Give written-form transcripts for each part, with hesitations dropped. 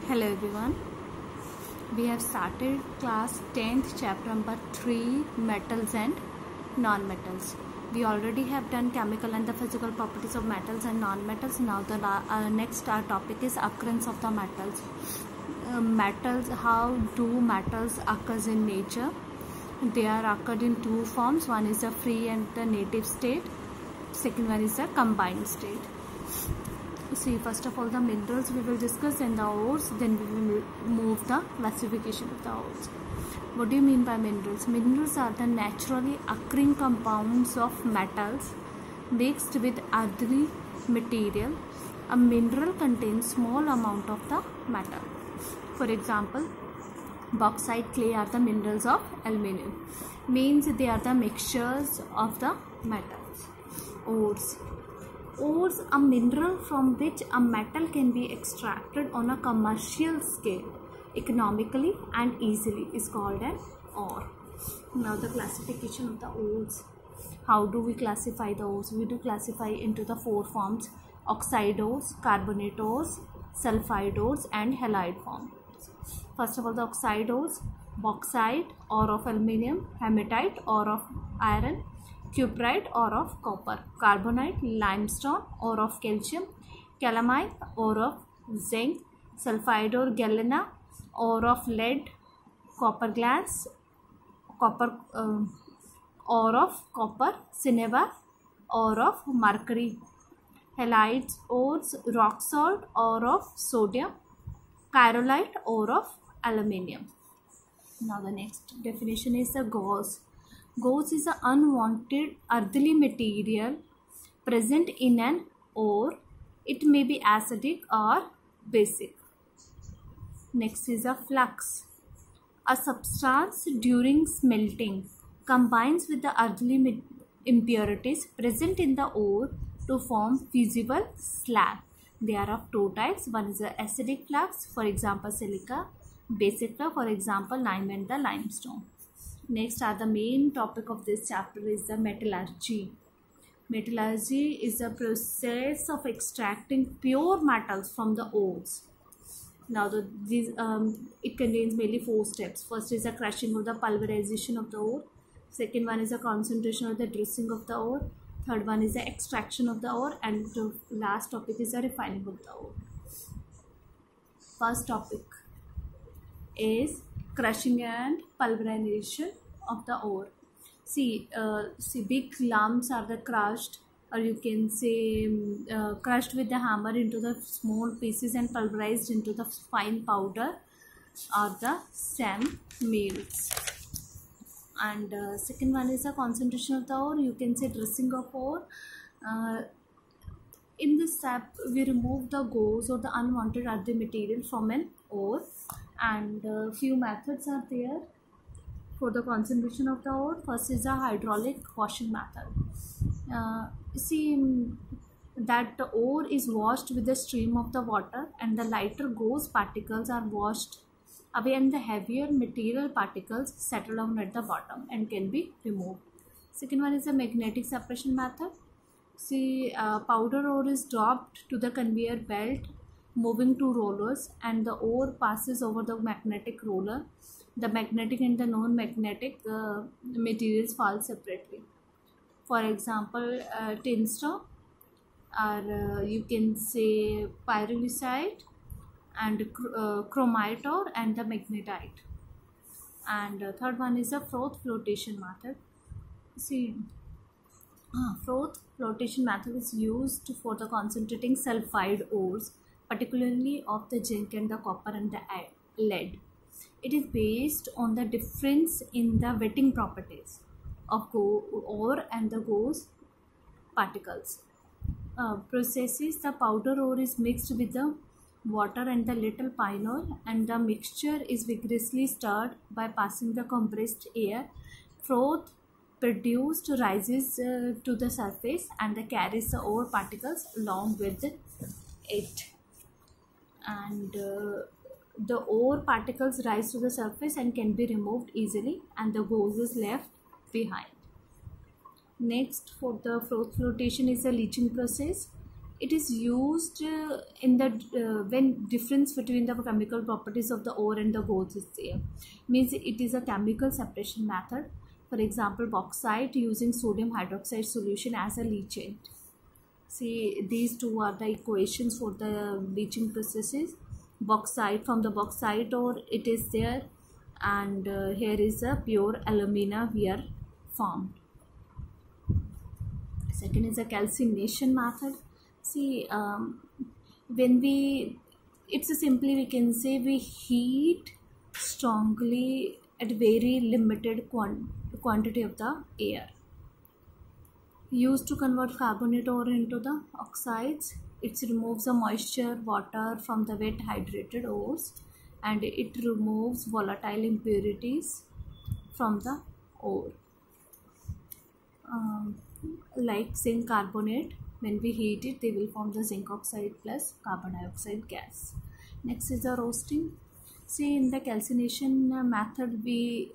Hello everyone. We have started class 10th chapter number 3 metals and non-metals. We already have done chemical and the physical properties of metals and non-metals. Now the next topic is occurrence of the metals. Metals, how do metals occurs in nature? They are occurred in two forms. One is the free and the native state. Second one is the combined state. See, first of all the minerals we will discuss, and the ores, then we will move the classification of the ores. What do you mean by minerals? Minerals are the naturally occurring compounds of metals mixed with earthy material. A mineral contains small amount of the metal. For example, bauxite, clay are the minerals of aluminium. Means they are the mixtures of the metals. Ores. Ores, a mineral from which a metal can be extracted on a commercial scale, economically and easily, is called an ore. Now the classification of the ores. How do we classify the ores? We do classify into the four forms: oxide ores, carbonate ores, sulfide ores and halide forms. First of all, the oxide ores: bauxite, ore of aluminium; hematite, ore of iron; cuprite, ore of copper; carbonate, limestone, ore of calcium; calamine, ore of zinc; sulfide ore, galena, ore of lead; copper glass, ore of copper; cinnabar, ore of mercury; halides ores, rock salt, ore of sodium; chirolite, ore of aluminium. Now the next definition is the gauze. Gauze is an unwanted earthy material present in an ore. It may be acidic or basic. Next is a flux. A substance during smelting combines with the earthy impurities present in the ore to form fusible slag. They are of two types. One is the acidic flux, for example silica; basic flux, for example lime and the limestone. Next are the main topic of this chapter is the metallurgy. Metallurgy is the process of extracting pure metals from the ores. Now it contains mainly four steps. First is the crushing or the pulverization of the ore. Second one is the concentration or the dressing of the ore. Third one is the extraction of the ore, and the last topic is the refining of the ore. First topic is crushing and pulverization of the ore. See, big lumps are the crushed, or you can say crushed with the hammer into the small pieces and pulverized into the fine powder, are the sand mills. And second one is the concentration of the ore. You can say dressing of ore. In this step, we remove the gauze or the unwanted earthy material from an ore, and few methods are there for the concentration of the ore. First is a hydraulic washing method. See that the ore is washed with the stream of the water, and the lighter gauze particles are washed away, and the heavier material particles settle down at the bottom and can be removed. Second one is a magnetic separation method. See, powder ore is dropped to the conveyor belt moving to rollers, and the ore passes over the magnetic roller. The magnetic and the non-magnetic materials fall separately. For example, tinstone, or you can say pyrolusite, and chromite ore, and the magnetite. And third one is the froth flotation method. See, froth flotation method is used for the concentrating sulfide ores, particularly of the zinc and the copper and the lead. It is based on the difference in the wetting properties of ore and the gauze particles. Processes: the powder ore is mixed with the water and the little pine oil, and the mixture is vigorously stirred by passing the compressed air. Froth produced rises to the surface and carries the ore particles along with it, and the ore particles rise to the surface and can be removed easily, and the gauze is left behind. Next, for the froth flotation is the leaching process. It is used in the when difference between the chemical properties of the ore and the gold is there. Means it is a chemical separation method. For example, bauxite using sodium hydroxide solution as a leachate. See, these two are the equations for the leaching processes. Bauxite, from the bauxite ore it is there, and here is a pure alumina we are formed. Second is a calcination method. See, when it's simply we can say we heat strongly at very limited quantity of the air. Used to convert carbonate ore into the oxides. It removes the moisture, water from the wet hydrated ores, and it removes volatile impurities from the ore. Like zinc carbonate, when we heat it, they will form the zinc oxide plus carbon dioxide gas. Next is the roasting. See, in the calcination method, we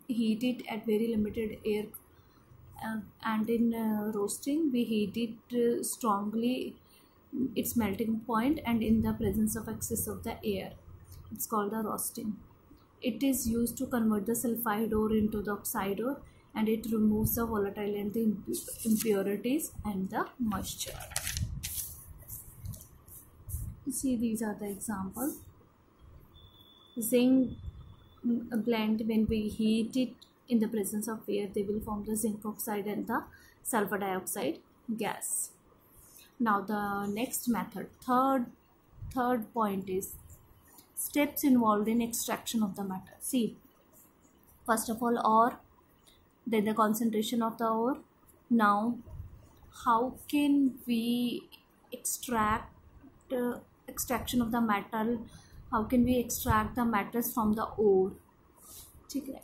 heat it at very limited air, and in roasting, we heat it strongly, its melting point, and in the presence of excess of the air. It's called the roasting. It is used to convert the sulfide ore into the oxide ore, and it removes the volatile and the impurities and the moisture. See, these are the examples. Zinc blend, when we heat it in the presence of air, they will form the zinc oxide and the sulfur dioxide gas. Now the next method, third point is steps involved in extraction of the metal. See, first of all, ore, then the concentration of the ore. Now, how can we extract extraction of the metal? How can we extract the metals from the ore?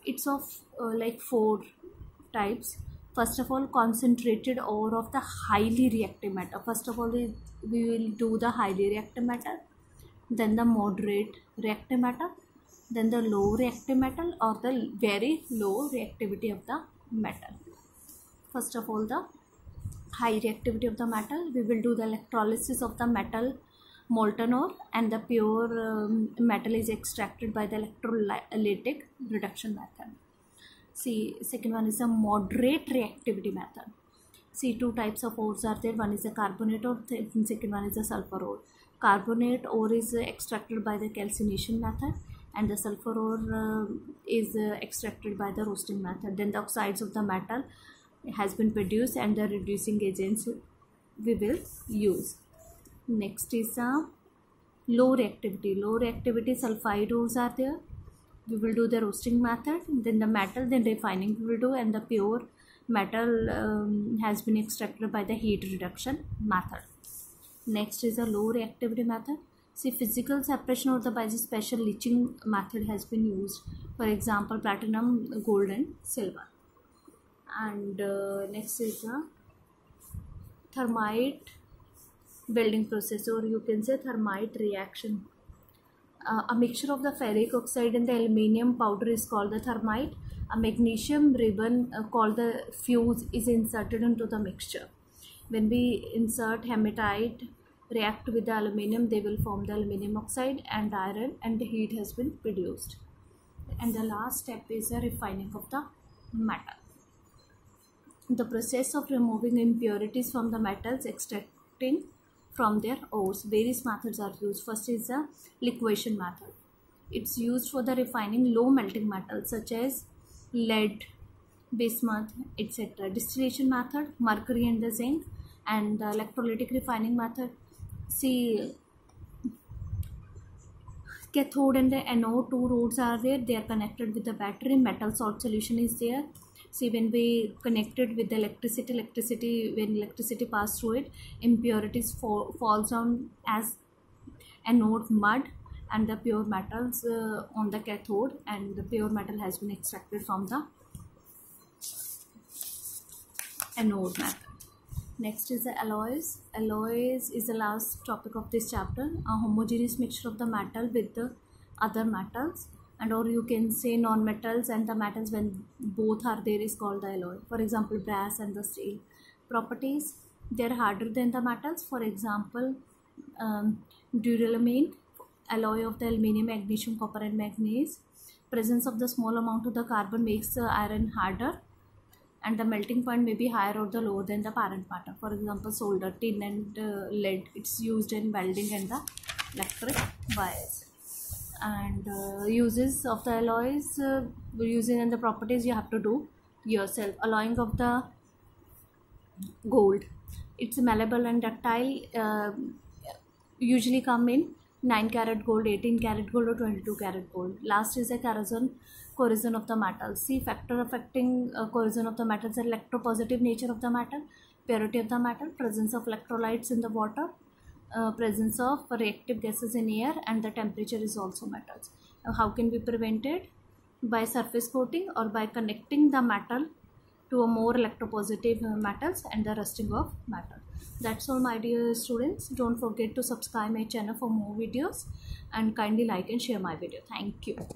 It's of like 4 types. First of all, concentrated ore of the highly reactive metal. First of all, we will do the highly reactive metal, then the moderate reactive metal, then the low reactive metal, or the very low reactivity of the metal. First of all, the high reactivity of the metal, we will do the electrolysis of the metal molten ore, and the pure metal is extracted by the electrolytic reduction method. See, second one is a moderate reactivity method. See, 2 types of ores are there. One is a carbonate ore, and second one is a sulfur ore. Carbonate ore is extracted by the calcination method, and the sulfur ore is extracted by the roasting method. Then the oxides of the metal has been produced, and the reducing agents we will use. Next is low reactivity. Low reactivity sulfide ores are there. We will do the roasting method, then the metal, then refining we will do, and the pure metal has been extracted by the heat reduction method. Next is a low reactivity method. See, physical separation of the by the special leaching method has been used. For example, platinum, gold, and silver. And next is a thermite building process, or you can say thermite reaction. A mixture of the ferric oxide and the aluminium powder is called the thermite. A magnesium ribbon called the fuse is inserted into the mixture. When we insert hematite react with the aluminium, they will form the aluminium oxide and iron, and the heat has been produced. And the last step is the refining of the metal. The process of removing impurities from the metals, extracting from their ores. Various methods are used. First is the liquefaction method. It's used for the refining low melting metals such as lead, bismuth, etc. Distillation method, mercury and the zinc, and the electrolytic refining method. See, cathode and the anode, 2 rods are there. They are connected with the battery. Metal salt solution is there. See, when we connected with the electricity, when electricity passes through it, impurities falls down as anode mud, and the pure metals on the cathode, and the pure metal has been extracted from the anode method. Next is the alloys. Alloys is the last topic of this chapter. A homogeneous mixture of the metal with the other metals, and or you can say non-metals and the metals when both are there is called the alloy. For example, brass and the steel. Properties: They are harder than the metals. For example, duralumin, alloy of the aluminium, magnesium, copper and manganese. Presence of the small amount of the carbon makes the iron harder, and the melting point may be higher or the lower than the parent matter. For example, solder, tin and lead, it's used in welding and the electric wires. And uses of the alloys, using and the properties you have to do yourself. Alloying of the gold, it's malleable and ductile, usually come in 9 karat gold, 18 karat gold or 22 karat gold. Last is a corrosion of the metal. See, factor affecting corrosion of the metals are electropositive nature of the metal, purity of the metal, presence of electrolytes in the water, presence of reactive gases in air, and the temperature is also matters. How can we prevent it? By surface coating or by connecting the metal to a more electropositive metals and the rusting of metal. That's all, my dear students. Don't forget to subscribe my channel for more videos, and kindly like and share my video. Thank you.